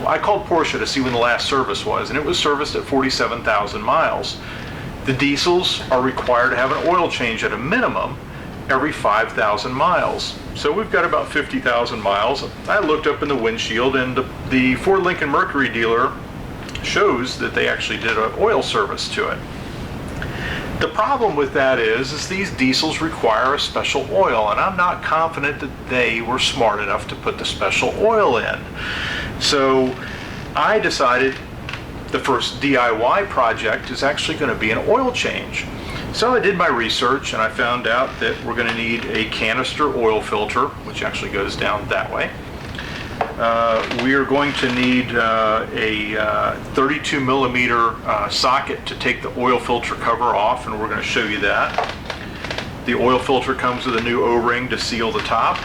I called Porsche to see when the last service was, and it was serviced at 47,000 miles. The diesels are required to have an oil change at a minimum every 5,000 miles. So we've got about 50,000 miles. I looked up in the windshield, and the Ford Lincoln Mercury dealer shows that they actually did an oil service to it. The problem with that is these diesels require a special oil, and I'm not confident that they were smart enough to put the special oil in. So I decided the first DIY project is actually going to be an oil change. So I did my research, and I found out that we're going to need a canister oil filter, which actually goes down that way. We are going to need a 32 millimeter socket to take the oil filter cover off, and we're going to show you that. The oil filter comes with a new O-ring to seal the top.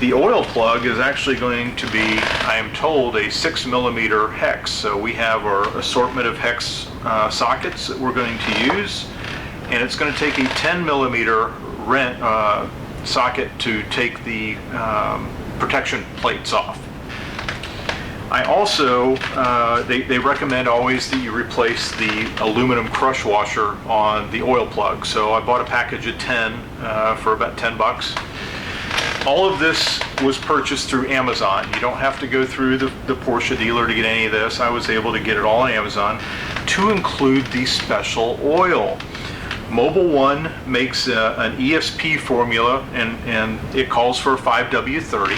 The oil plug is actually going to be, I am told, a 6 millimeter hex. So we have our assortment of hex sockets that we're going to use, and it's going to take a 10 millimeter socket to take the protection plates off. I also, they recommend always that you replace the aluminum crush washer on the oil plug. So I bought a package of 10 for about 10 bucks. All of this was purchased through Amazon. You don't have to go through the Porsche dealer to get any of this. I was able to get it all on Amazon, to include the special oil. Mobil 1 makes an ESP formula, and it calls for a 5W30.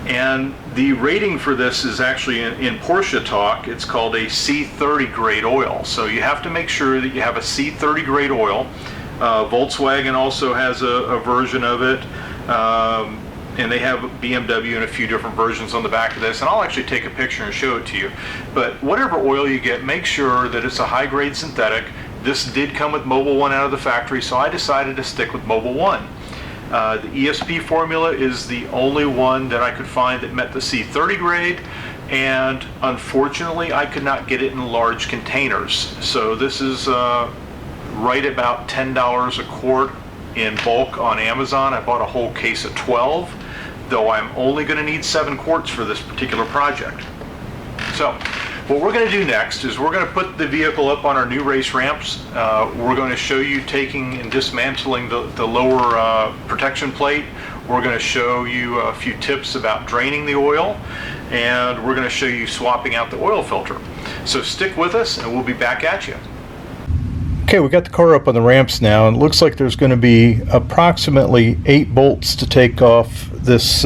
And the rating for this is actually, in Porsche talk, it's called a C30 grade oil. So you have to make sure that you have a C30 grade oil. Volkswagen also has a version of it. And they have BMW and a few different versions on the back of this, and I'll actually take a picture and show it to you. But whatever oil you get, make sure that it's a high-grade synthetic. This did come with Mobil 1 out of the factory, so I decided to stick with Mobil 1. The ESP formula is the only one that I could find that met the C30 grade, and unfortunately I could not get it in large containers. So this is right about $10 a quart in bulk on Amazon. I bought a whole case of 12, though I'm only going to need 7 quarts for this particular project. So what we're going to do next is we're going to put the vehicle up on our new race ramps. We're going to show you taking and dismantling the lower protection plate. We're going to show you a few tips about draining the oil, and we're going to show you swapping out the oil filter. So stick with us, and we'll be back at you. Okay, we got the car up on the ramps now, and it looks like there's going to be approximately 8 bolts to take off this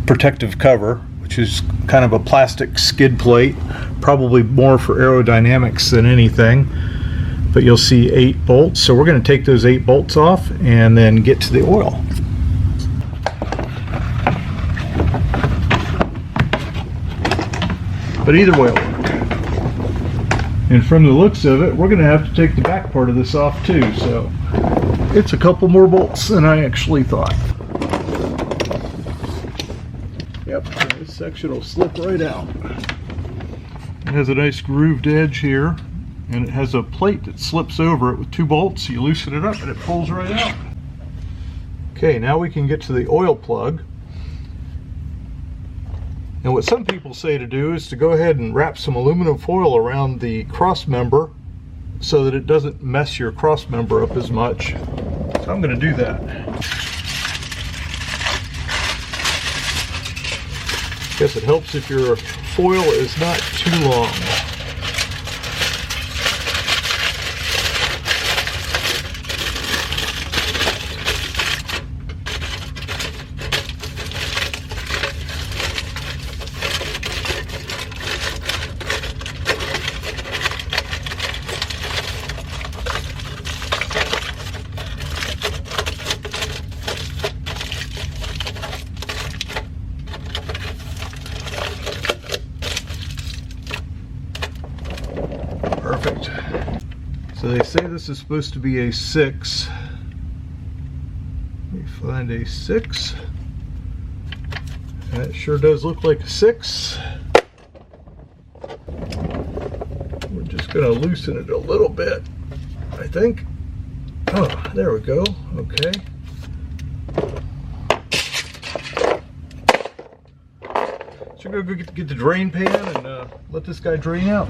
protective cover, which is kind of a plastic skid plate, probably more for aerodynamics than anything. But you'll see 8 bolts, so we're going to take those 8 bolts off and then get to the oil. But either way, and from the looks of it, we're going to have to take the back part of this off too, so it's a couple more bolts than I actually thought. Yep, this section will slip right out. It has a nice grooved edge here, and it has a plate that slips over it with 2 bolts. You loosen it up and it pulls right out. Okay, now we can get to the oil plug. And what some people say to do is to go ahead and wrap some aluminum foil around the cross member so that it doesn't mess your cross member up as much. So I'm going to do that. Guess it helps if your foil is not too long. Perfect. So they say this is supposed to be a 6. Let me find a 6. That sure does look like a 6. We're just going to loosen it a little bit, I think. Oh, there we go. Okay. So go get the drain pan and let this guy drain out.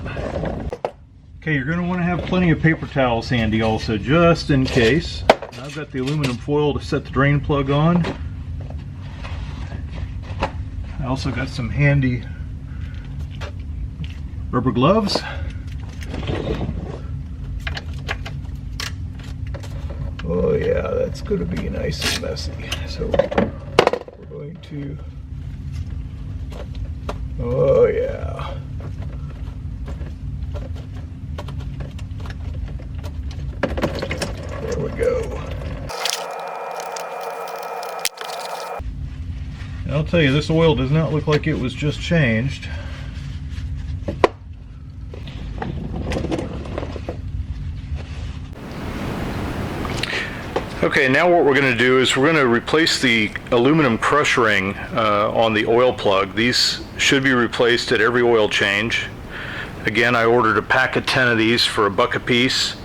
Okay, you're going to want to have plenty of paper towels handy also, just in case. I've got the aluminum foil to set the drain plug on. I also got some handy rubber gloves. Oh yeah, that's going to be nice and messy. So we're going to, oh yeah. There we go. And I'll tell you, this oil does not look like it was just changed. Okay, now what we're going to do is we're going to replace the aluminum crush ring on the oil plug. These should be replaced at every oil change. Again, I ordered a pack of 10 of these for $1 a piece.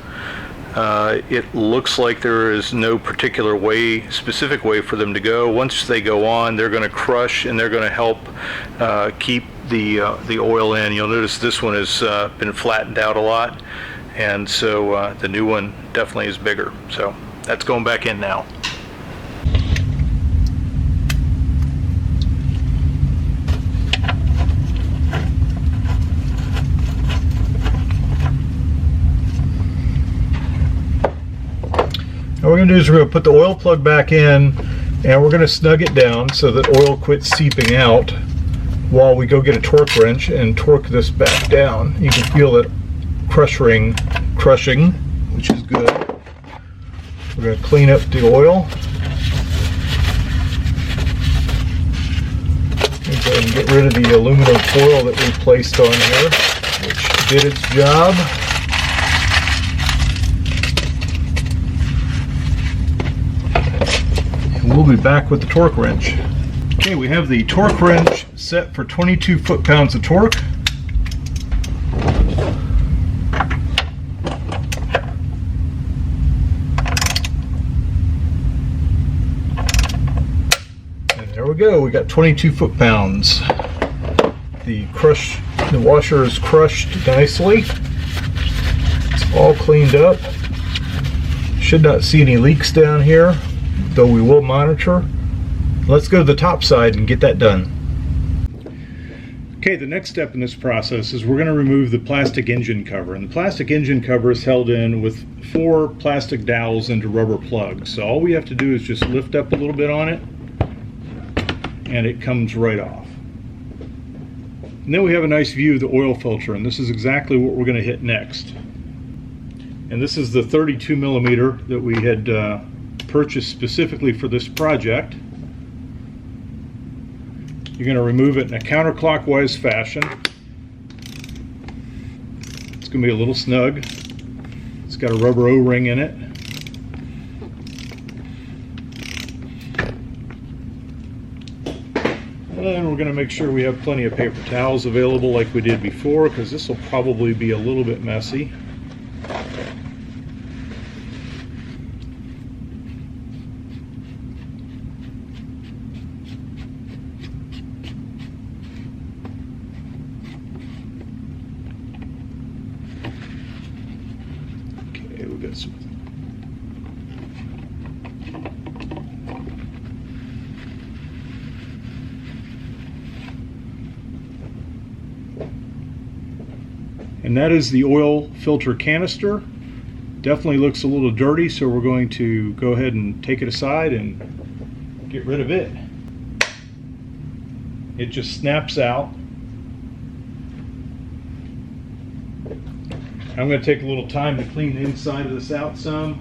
It looks like there is no particular way, specific way for them to go. Once they go on, they're going to crush and they're going to help keep the oil in. You'll notice this one has been flattened out a lot, and so the new one definitely is bigger. So that's going back in now. What we're going to do is we're going to put the oil plug back in, and we're going to snug it down so that oil quits seeping out while we go get a torque wrench and torque this back down. You can feel that crush ring crushing, which is good. We're going to clean up the oil. Go ahead and get rid of the aluminum foil that we placed on here, which did its job. We'll be back with the torque wrench. Okay, we have the torque wrench set for 22 foot-pounds of torque. And there we go, we got 22 foot-pounds. The washer is crushed nicely. It's all cleaned up. Should not see any leaks down here, though we will monitor. Let's go to the top side and get that done. Okay, the next step in this process is we're going to remove the plastic engine cover. And the plastic engine cover is held in with 4 plastic dowels into rubber plugs. So all we have to do is just lift up a little bit on it, and it comes right off. And then we have a nice view of the oil filter, and this is exactly what we're going to hit next. And this is the 32 millimeter that we had purchased specifically for this project. You're going to remove it in a counterclockwise fashion. It's going to be a little snug. It's got a rubber O-ring in it. And we're going to make sure we have plenty of paper towels available like we did before, because this will probably be a little bit messy. And that is the oil filter canister. Definitely looks a little dirty, so we're going to go ahead and take it aside and get rid of it. It just snaps out. I'm going to take a little time to clean the inside of this out some.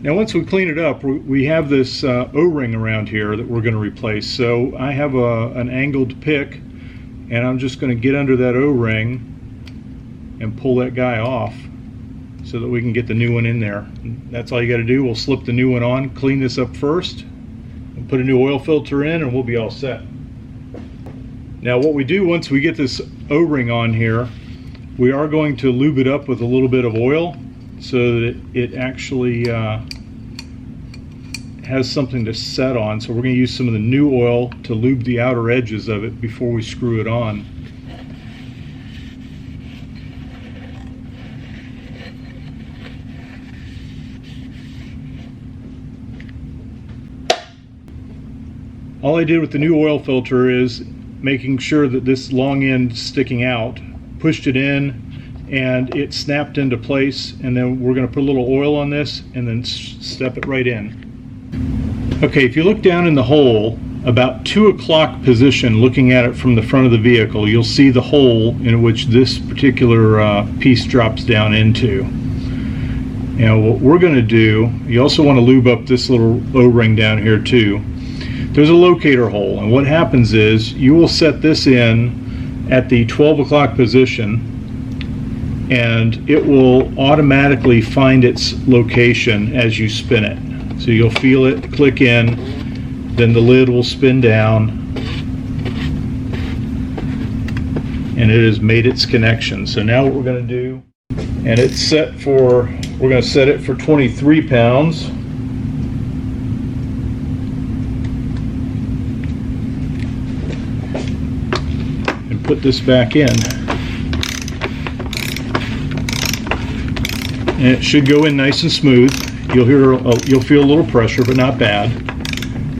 Now once we clean it up, we have this O-ring around here that we're going to replace. So I have an angled pick, and I'm just going to get under that O-ring and pull that guy off so that we can get the new one in there. And that's all you got to do. We'll slip the new one on, clean this up first, and put a new oil filter in, and we'll be all set. Now what we do once we get this O-ring on here, we are going to lube it up with a little bit of oil so that it actually has something to set on, so we're going to use some of the new oil to lube the outer edges of it before we screw it on. All I did with the new oil filter is making sure that this long end sticking out, pushed it in, and it snapped into place, and then we're going to put a little oil on this and then step it right in. Okay, if you look down in the hole, about 2 o'clock position, looking at it from the front of the vehicle, you'll see the hole in which this particular piece drops down into. Now what we're going to do, you also want to lube up this little O-ring down here too. There's a locator hole, and what happens is you will set this in at the 12 o'clock position, and it will automatically find its location as you spin it. So you'll feel it click in, then the lid will spin down, and it has made its connection. So now what we're going to do, and it's set for, we're going to set it for 23 pounds. And put this back in. And it should go in nice and smooth. You'll feel a little pressure, but not bad.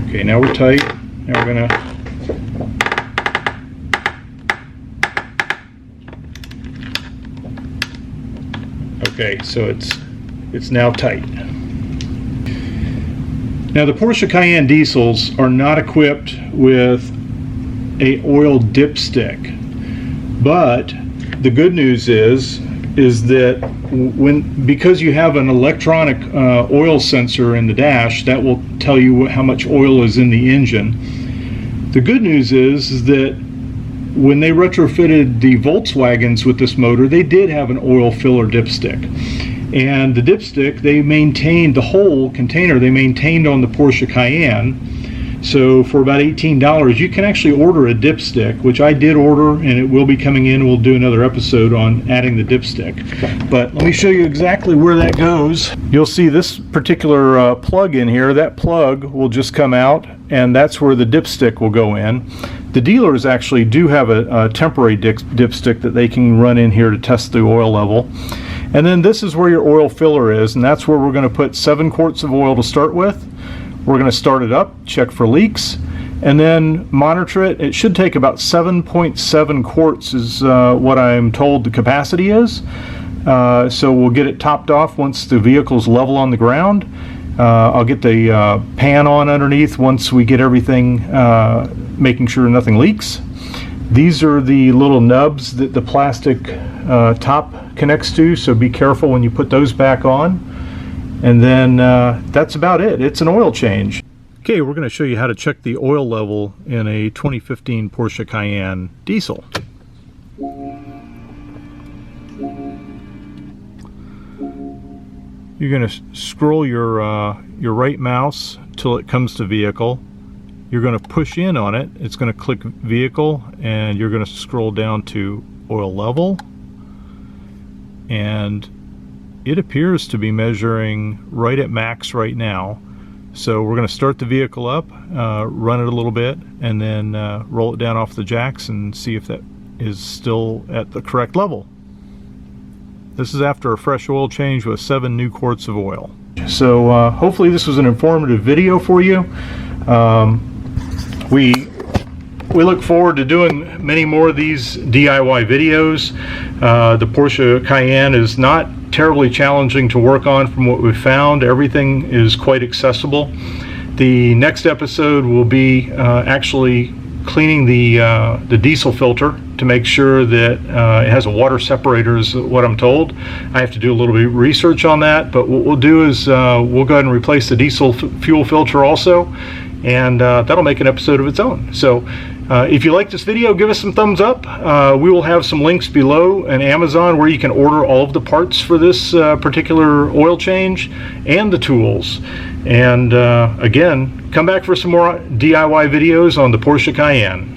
Okay, now we're tight. Now we're gonna okay, so it's now tight. Now the Porsche Cayenne diesels are not equipped with a oil dipstick, but the good news is that because you have an electronic oil sensor in the dash that will tell you how much oil is in the engine. The good news is that when they retrofitted the Volkswagens with this motor, they did have an oil filler dipstick, and the dipstick, they maintained the whole container, they maintained on the Porsche Cayenne. So for about $18 you can actually order a dipstick, which I did order, and it will be coming in. We'll do another episode on adding the dipstick, but let me show you exactly where that goes. You'll see this particular plug in here. That plug will just come out, and that's where the dipstick will go in. The dealers actually do have a temporary dipstick that they can run in here to test the oil level. And then this is where your oil filler is, and that's where we're going to put 7 quarts of oil to start with. We're going to start it up, check for leaks, and then monitor it. It should take about 7.7 quarts is what I'm told the capacity is. So we'll get it topped off once the vehicle's level on the ground. I'll get the pan on underneath once we get everything, making sure nothing leaks. These are the little nubs that the plastic top connects to, so be careful when you put those back on. And then that's about it. It's an oil change. Okay, we're going to show you how to check the oil level in a 2015 Porsche Cayenne diesel. You're going to scroll your right mouse till it comes to vehicle. You're going to push in on it. It's going to click vehicle, and you're going to scroll down to oil level, and it appears to be measuring right at max right now. So we're going to start the vehicle up, run it a little bit, and then roll it down off the jacks and see if that is still at the correct level. This is after a fresh oil change with 7 new quarts of oil. So hopefully this was an informative video for you. We look forward to doing many more of these DIY videos. The Porsche Cayenne is not terribly challenging to work on from what we've found. Everything is quite accessible. The next episode will be actually cleaning the diesel filter to make sure that it has a water separator, is what I'm told. I have to do a little bit of research on that, but what we'll do is we'll go ahead and replace the diesel fuel filter also, and that'll make an episode of its own. So if you like this video, give us some thumbs up. We will have some links below on Amazon where you can order all of the parts for this particular oil change and the tools. And again, come back for some more DIY videos on the Porsche Cayenne.